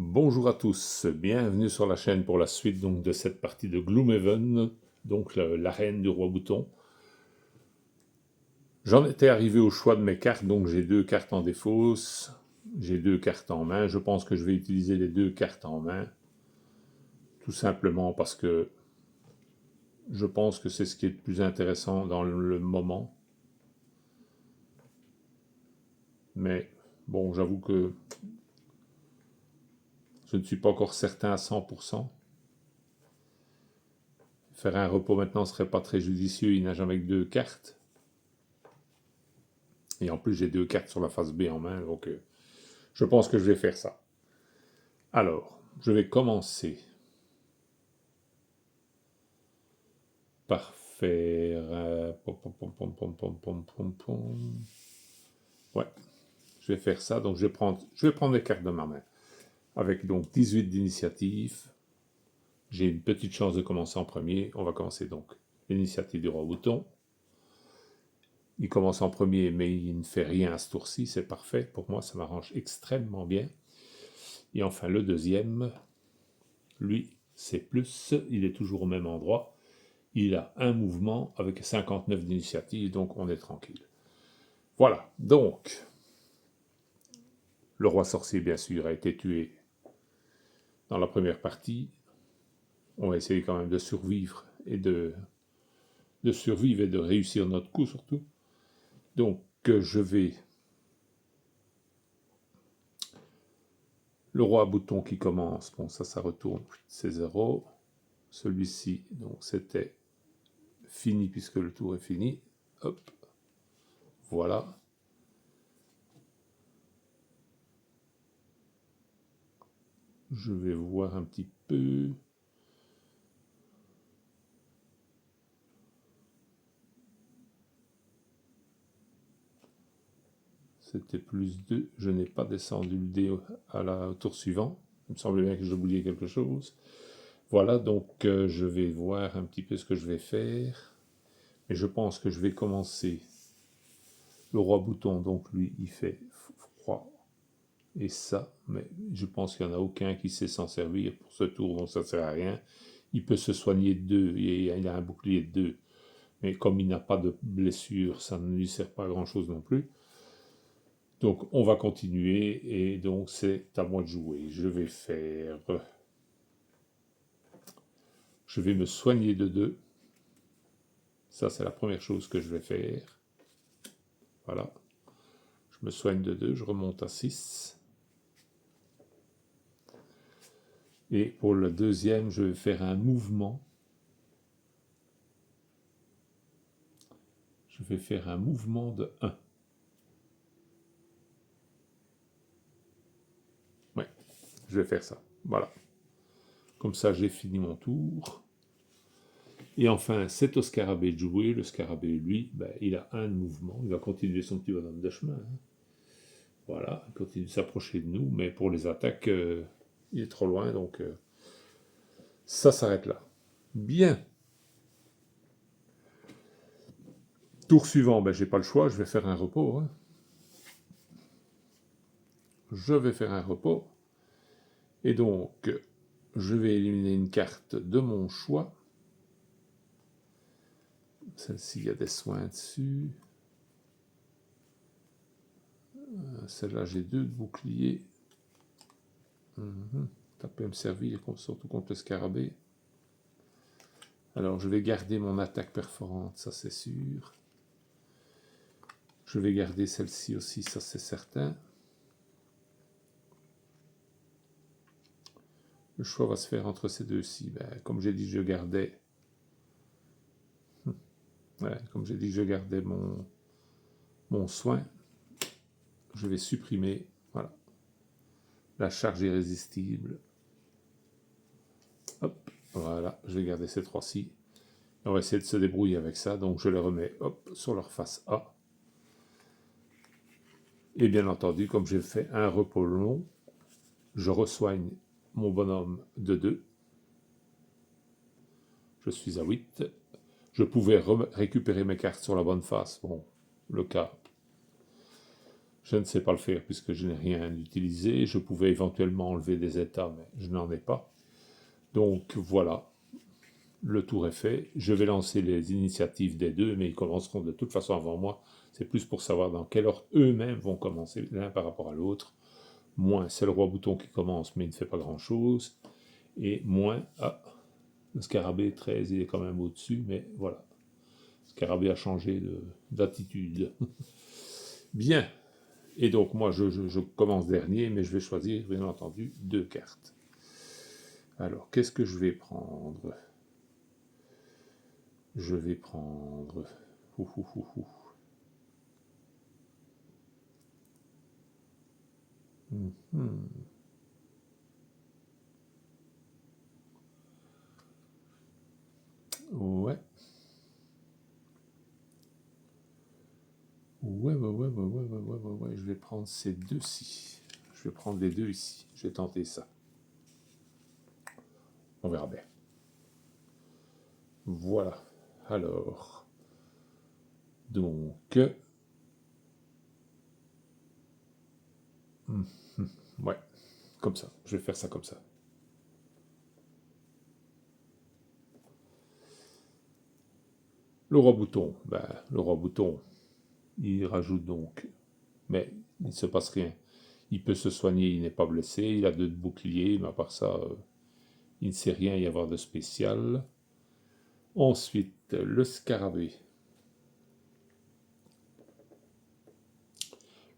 Bonjour à tous, bienvenue sur la chaîne pour la suite donc, de cette partie de Gloomhaven, donc l'arène du roi bouton. J'en étais arrivé au choix de mes cartes, donc j'ai 2 cartes en défausse, j'ai 2 cartes en main. Je pense que je vais utiliser les 2 cartes en main, tout simplement parce que je pense que c'est ce qui est le plus intéressant dans le moment. Mais bon, j'avoue que je ne suis pas encore certain à 100%. Faire un repos maintenant serait pas très judicieux, il nage avec 2 cartes. Et en plus, j'ai 2 cartes sur la face B en main, donc je pense que je vais faire ça. Alors, je vais commencer par faire... Ouais, je vais faire ça. Donc, je vais prendre les cartes de ma main. Avec donc 18 d'initiative. J'ai une petite chance de commencer en premier. On va commencer donc l'initiative du roi bouton. Il commence en premier, mais il ne fait rien à ce tour-ci. C'est parfait. Pour moi, ça m'arrange extrêmement bien. Et enfin, le deuxième, lui, c'est plus. Il est toujours au même endroit. Il a un mouvement avec 59 d'initiative, donc on est tranquille. Voilà, donc, le roi sorcier, bien sûr, a été tué dans la première partie. On va essayer quand même de survivre et de réussir notre coup, surtout. Donc, je vais... Le roi bouton qui commence, bon, ça retourne, c'est 0. Celui-ci, donc, c'était fini puisque le tour est fini. Hop, voilà. Je vais voir un petit peu. C'était plus 2. Je n'ai pas descendu le dé au tour suivant. Il me semblait bien que j'ai oublié quelque chose. Voilà, donc je vais voir un petit peu ce que je vais faire. Mais je pense que je vais commencer le roi bouton. Donc lui, il fait froid. Et ça, mais je pense qu'il n'y en a aucun qui sait s'en servir pour ce tour, donc ça ne sert à rien. Il peut se soigner de 2, et il a un bouclier de 2. Mais comme il n'a pas de blessure, ça ne lui sert pas à grand-chose non plus. Donc on va continuer, et donc c'est à moi de jouer. Je vais faire... Je vais me soigner de 2. Ça, c'est la première chose que je vais faire. Voilà. Je me soigne de 2, je remonte à 6. Et pour le deuxième, je vais faire un mouvement. Je vais faire un mouvement de 1. Ouais, je vais faire ça. Voilà. Comme ça, j'ai fini mon tour. Et enfin, c'est au scarabée de jouer. Le scarabée, lui, ben, il a un mouvement. Il va continuer son petit bonhomme de chemin. Hein. Voilà, il continue de s'approcher de nous. Mais pour les attaques, il est trop loin. Donc, ça s'arrête là. Bien. Tour suivant, ben, j'ai pas le choix. Je vais faire un repos. Hein. Je vais faire un repos. Et donc, je vais éliminer une carte de mon choix. Celle-ci, il y a des soins dessus. Celle-là, j'ai 2 de boucliers. Ça peut me servir, surtout contre le scarabée. Alors, je vais garder mon attaque perforante, ça c'est sûr. Je vais garder celle-ci aussi, ça c'est certain. Le choix va se faire entre ces deux-ci. Ben, comme j'ai dit, je gardais... Ouais, comme j'ai dit, je gardais mon soin. Je vais supprimer, voilà, la charge irrésistible. Hop, voilà, je vais garder ces 3-ci. On va essayer de se débrouiller avec ça, donc je les remets, hop, sur leur face A. Et bien entendu, comme j'ai fait un repos long, je resoigne mon bonhomme de 2. Je suis à 8. Je pouvais récupérer mes cartes sur la bonne face. Bon, le cas. Je ne sais pas le faire puisque je n'ai rien utilisé. Je pouvais éventuellement enlever des états, mais je n'en ai pas. Donc voilà, le tour est fait. Je vais lancer les initiatives des deux, mais ils commenceront de toute façon avant moi. C'est plus pour savoir dans quelle ordre eux-mêmes vont commencer l'un par rapport à l'autre. Moins, c'est le roi bouton qui commence, mais il ne fait pas grand-chose. Et moins, le scarabée 13, il est quand même au-dessus, mais voilà. Le scarabée a changé d'attitude. Bien. Et donc, moi, je commence dernier, mais je vais choisir, bien entendu, 2 cartes. Alors, qu'est-ce que je vais prendre? Je vais prendre... Ouais. Ouais. Je vais prendre ces deux-ci. Je vais prendre les deux ici. Je vais tenter ça. On verra bien. Voilà. Alors. Donc. Ouais. Comme ça. Je vais faire ça comme ça. Le roi bouton. Le roi bouton, il rajoute donc. Mais il ne se passe rien. Il peut se soigner, il n'est pas blessé. Il a 2 de bouclier, mais à part ça, il ne sait rien y avoir de spécial. Ensuite, le scarabée.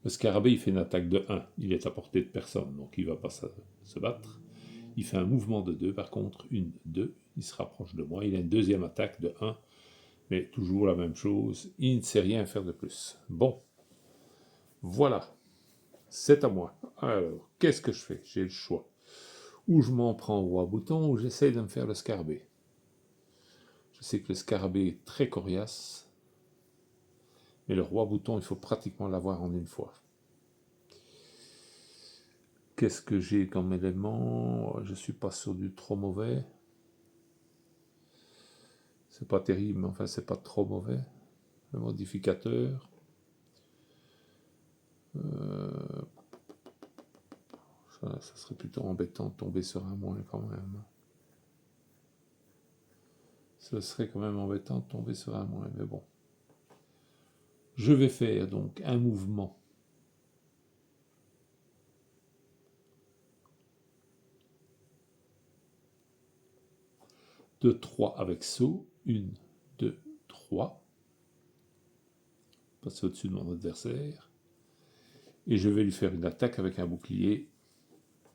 Le scarabée, il fait une attaque de 1. Il est à portée de personne, donc il ne va pas se battre. Il fait un mouvement de 2, par contre, 1, 2. Il se rapproche de moi. Il a une deuxième attaque de 1, mais toujours la même chose. Il ne sait rien faire de plus. Bon, voilà. C'est à moi. Alors, qu'est-ce que je fais? J'ai le choix. Ou je m'en prends au roi bouton, ou j'essaye de me faire le scarabée. Je sais que le scarabée est très coriace, mais le roi bouton, il faut pratiquement l'avoir en une fois. Qu'est-ce que j'ai comme élément? Je suis pas sur du trop mauvais. C'est pas terrible, mais enfin, c'est pas trop mauvais. Le modificateur. Ça serait plutôt embêtant de tomber sur un moins quand même. Ce serait quand même embêtant de tomber sur un moins, mais bon. Je vais faire donc un mouvement de 3 avec saut. 1, 2, 3. Passer au-dessus de mon adversaire. Et je vais lui faire une attaque avec un bouclier.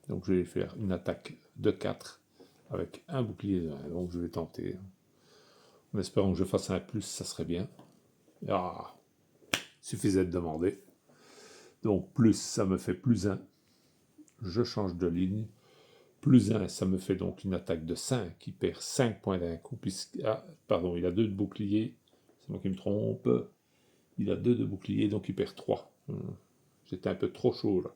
Donc je vais lui faire une attaque de 4 avec un bouclier de 1. Donc je vais tenter. En espérant que je fasse un plus, ça serait bien. Ah, suffisait de demander. Donc plus, ça me fait plus 1. Je change de ligne. Plus 1, ça me fait donc une attaque de 5. Il perd 5 points d'un coup. Pardon, il a 2 de bouclier. C'est moi qui me trompe. Il a 2 de bouclier, donc il perd 3. J'étais un peu trop chaud là.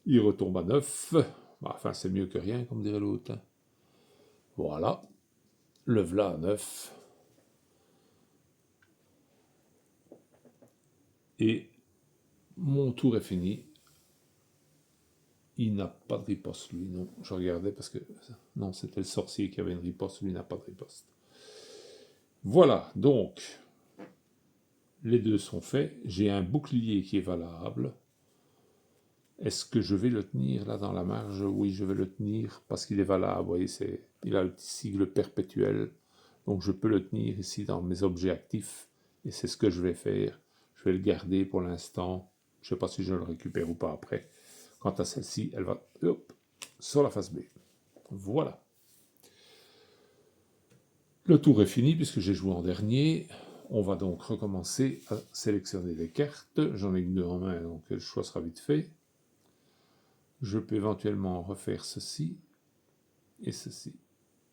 Il retombe à 9. Enfin, c'est mieux que rien, comme dirait l'autre. Voilà. Le v'là à 9. Et mon tour est fini. Il n'a pas de riposte, lui, non. Je regardais parce que... Non, c'était le sorcier qui avait une riposte, lui n'a pas de riposte. Voilà, donc... Les deux sont faits. J'ai un bouclier qui est valable. Est-ce que je vais le tenir là dans la marge? Oui, je vais le tenir parce qu'il est valable. Vous voyez, il a le sigle perpétuel. Donc je peux le tenir ici dans mes objets actifs. Et c'est ce que je vais faire. Je vais le garder pour l'instant. Je ne sais pas si je le récupère ou pas après. Quant à celle-ci, elle va sur la face B. Voilà. Le tour est fini puisque j'ai joué en dernier. On va donc recommencer à sélectionner les cartes. J'en ai que 2 en main, donc le choix sera vite fait. Je peux éventuellement refaire ceci et ceci.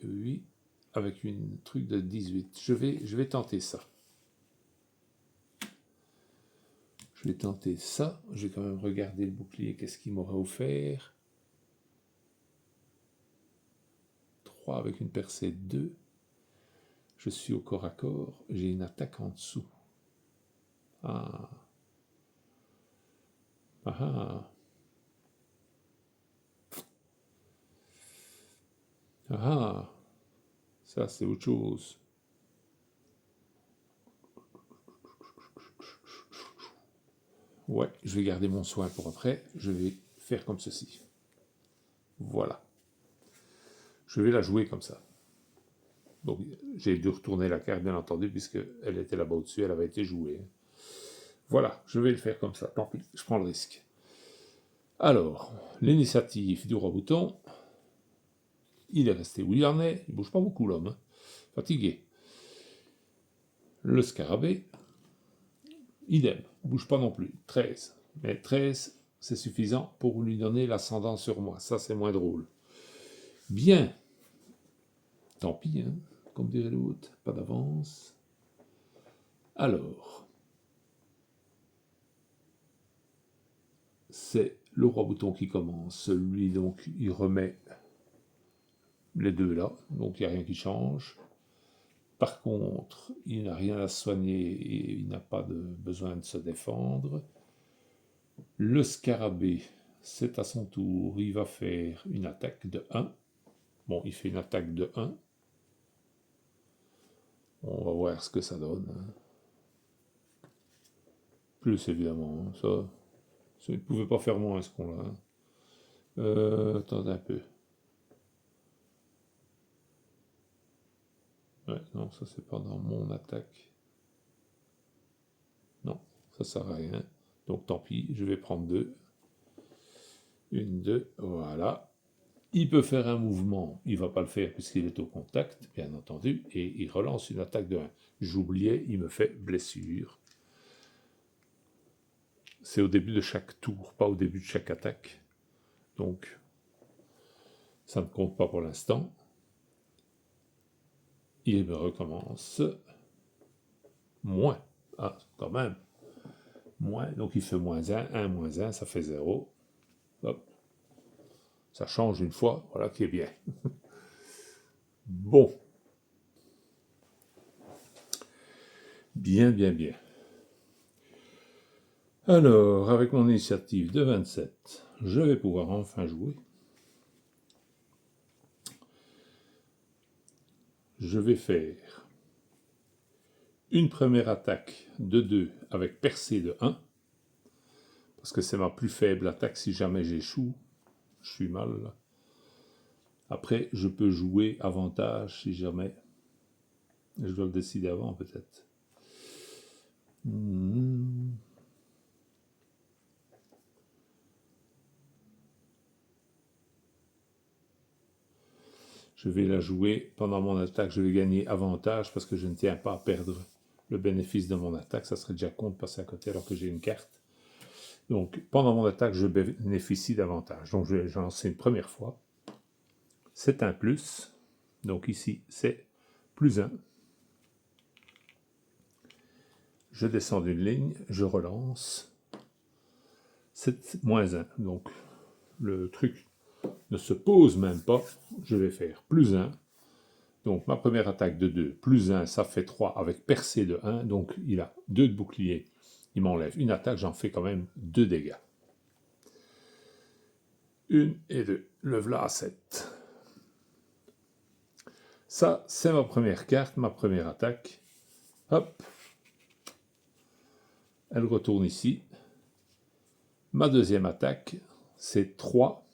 Oui, avec une truc de 18. Je vais tenter ça. Je vais tenter ça. Je vais quand même regarder le bouclier, qu'est-ce qu'il m'aurait offert. 3 avec une percée de 2. Je suis au corps à corps. J'ai une attaque en dessous. Ah. Ah ah. Ah, ça c'est autre chose. Ouais, je vais garder mon soin pour après. Je vais faire comme ceci. Voilà. Je vais la jouer comme ça. Donc j'ai dû retourner la carte, bien entendu, puisqu'elle était là-bas au-dessus, elle avait été jouée. Voilà, je vais le faire comme ça. Tant pis, je prends le risque. Alors, l'initiative du roi bouton. Il est resté où il en est. Il bouge pas beaucoup, l'homme. Hein. Fatigué. Le scarabée. Idem. Bouge pas non plus. 13. Mais 13, c'est suffisant pour lui donner l'ascendant sur moi. Ça, c'est moins drôle. Bien. Tant pis, hein. Comme dirait l'autre. Pas d'avance. Alors. C'est le roi bouton qui commence. Lui, donc, il remet les deux là. Donc, il n'y a rien qui change. Par contre, il n'a rien à soigner et il n'a pas de besoin de se défendre. Le scarabée, c'est à son tour. Il va faire une attaque de 1. Bon, il fait une attaque de 1. On va voir ce que ça donne. Plus, évidemment. Ça il ne pouvait pas faire moins, ce qu'on-là. Attendez un peu. Ouais, non, ça, c'est pas dans mon attaque. Non, ça sert à rien. Donc, tant pis, je vais prendre 2. 1, 2, voilà. Il peut faire un mouvement, il ne va pas le faire puisqu'il est au contact, bien entendu, et il relance une attaque de 1. J'oubliais, il me fait blessure. C'est au début de chaque tour, pas au début de chaque attaque. Donc, ça ne compte pas pour l'instant. Il me recommence. Moins. Ah, quand même. Moins, donc il fait moins 1, 1 moins 1, ça fait 0. Hop. Ça change une fois, voilà qui est bien. Bon. Bien, bien, bien. Alors, avec mon initiative de 27, je vais pouvoir enfin jouer. Je vais faire une première attaque de 2 avec percée de 1, parce que c'est ma plus faible attaque si jamais j'échoue. Je suis mal. Là. Après, je peux jouer avantage si jamais. Je dois le décider avant, peut-être. Je vais la jouer pendant mon attaque. Je vais gagner avantage parce que je ne tiens pas à perdre le bénéfice de mon attaque. Ça serait déjà con de passer à côté alors que j'ai une carte. Donc, pendant mon attaque, je bénéficie d'avantage. Donc, je vais lancer une première fois. C'est un plus. Donc, ici, c'est plus 1. Je descends d'une ligne, je relance. C'est moins 1. Donc, le truc ne se pose même pas. Je vais faire plus 1. Donc, ma première attaque de 2, plus 1, ça fait 3 avec percée de 1. Donc, il a 2 de bouclier. Il m'enlève une attaque, j'en fais quand même 2 dégâts. 1 et 2. Le voilà à 7. Ça, c'est ma première carte, ma première attaque. Hop. Elle retourne ici. Ma deuxième attaque, c'est 3.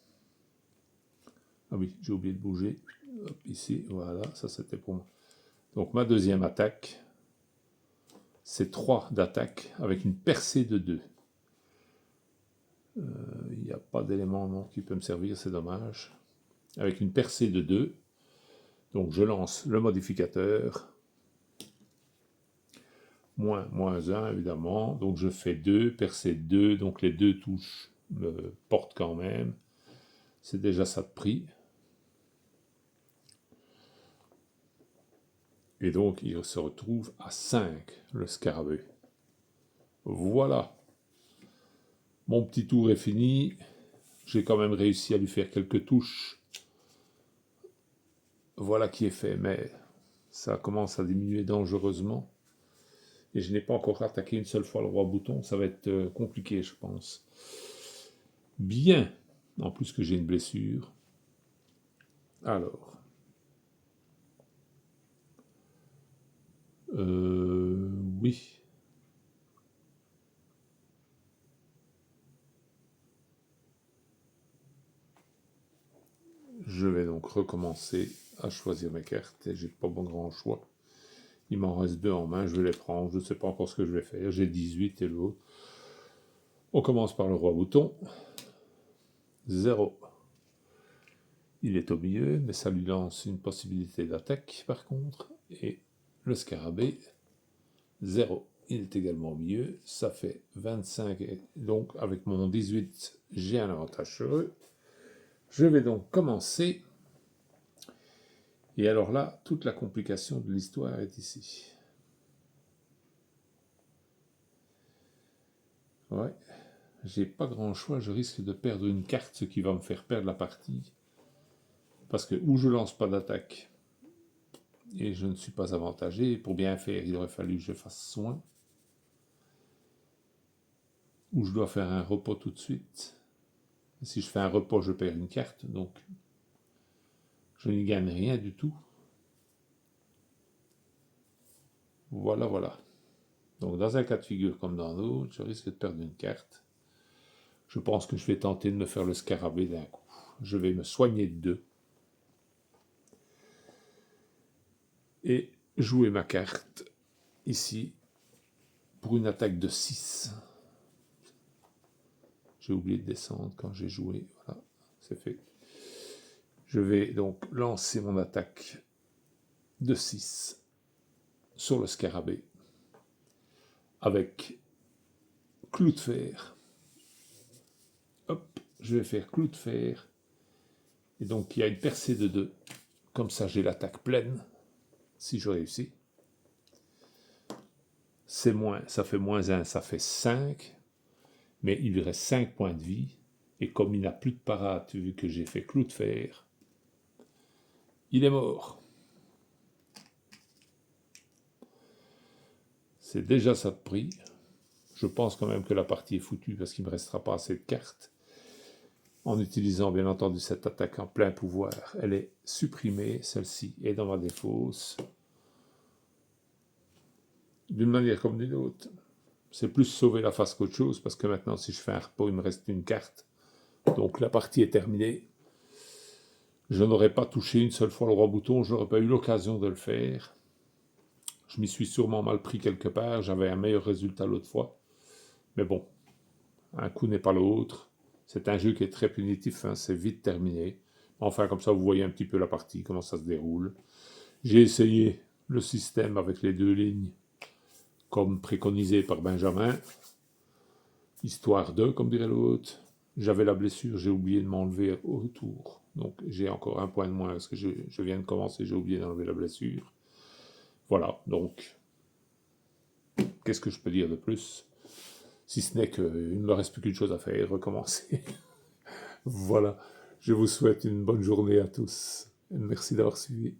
Ah oui, j'ai oublié de bouger. Hop, ici, voilà, ça c'était pour moi. Donc ma deuxième attaque, c'est 3 d'attaque avec une percée de 2. Il n'y a pas d'élément non qui peut me servir, c'est dommage. Avec une percée de 2. Donc je lance le modificateur. Moins 1 évidemment. Donc je fais 2, percée de 2. Donc les 2 touches me portent quand même. C'est déjà ça de prix. Et donc il se retrouve à 5, le scarabée. Voilà. Mon petit tour est fini. J'ai quand même réussi à lui faire quelques touches. Voilà qui est fait, mais ça commence à diminuer dangereusement. Et je n'ai pas encore attaqué une seule fois le roi bouton. Ça va être compliqué, je pense. bien, en plus que j'ai une blessure. Alors, oui. Je vais donc recommencer à choisir mes cartes et j'ai pas bon grand choix. Il m'en reste 2 en main, je vais les prendre, je ne sais pas encore ce que je vais faire. J'ai 18 et l'autre. On commence par le roi bouton. 0. Il est au milieu, mais ça lui lance une possibilité d'attaque par contre. Et le scarabée, 0. Il est également au milieu, ça fait 25. Et donc avec mon 18, j'ai un avantage sur eux. Je vais donc commencer. Et alors là, toute la complication de l'histoire est ici. Ouais, j'ai pas grand choix, je risque de perdre une carte, ce qui va me faire perdre la partie. Parce que ou je lance pas d'attaque, et je ne suis pas avantagé. Pour bien faire, il aurait fallu que je fasse soin. Ou je dois faire un repos tout de suite. Si je fais un repos, je perds une carte, donc je n'y gagne rien du tout. Voilà, voilà. Donc dans un cas de figure comme dans l'autre, je risque de perdre une carte. Je pense que je vais tenter de me faire le scarabée d'un coup. Je vais me soigner de 2. Et jouer ma carte ici pour une attaque de 6. J'ai oublié de descendre quand j'ai joué. Voilà, c'est fait. Je vais donc lancer mon attaque de 6 sur le scarabée avec clou de fer. Hop, je vais faire clou de fer. Et donc il y a une percée de 2. Comme ça j'ai l'attaque pleine, si je réussis. C'est moins, ça fait moins 1, ça fait 5. Mais il lui reste 5 points de vie. Et comme il n'a plus de parade, vu que j'ai fait clou de fer, il est mort. C'est déjà ça de prix. Je pense quand même que la partie est foutue parce qu'il ne me restera pas assez de cartes. En utilisant bien entendu cette attaque en plein pouvoir, elle est supprimée, celle-ci est dans ma défausse. D'une manière comme d'une autre. C'est plus sauver la face qu'autre chose, parce que maintenant si je fais un repos, il me reste une carte. Donc la partie est terminée. Je n'aurais pas touché une seule fois le roi bouton, je n'aurais pas eu l'occasion de le faire. Je m'y suis sûrement mal pris quelque part, j'avais un meilleur résultat l'autre fois. Mais bon, un coup n'est pas l'autre. C'est un jeu qui est très punitif, hein, c'est vite terminé. Enfin, comme ça, vous voyez un petit peu la partie, comment ça se déroule. J'ai essayé le système avec les 2 lignes, comme préconisé par Benjamin. Histoire de, comme dirait l'autre. J'avais la blessure, j'ai oublié de m'enlever au retour. Donc j'ai encore un point de moins parce que je viens de commencer, j'ai oublié d'enlever la blessure. Voilà, donc qu'est-ce que je peux dire de plus? Si ce n'est qu'il ne me reste plus qu'une chose à faire, recommencer. Voilà, je vous souhaite une bonne journée à tous. Merci d'avoir suivi.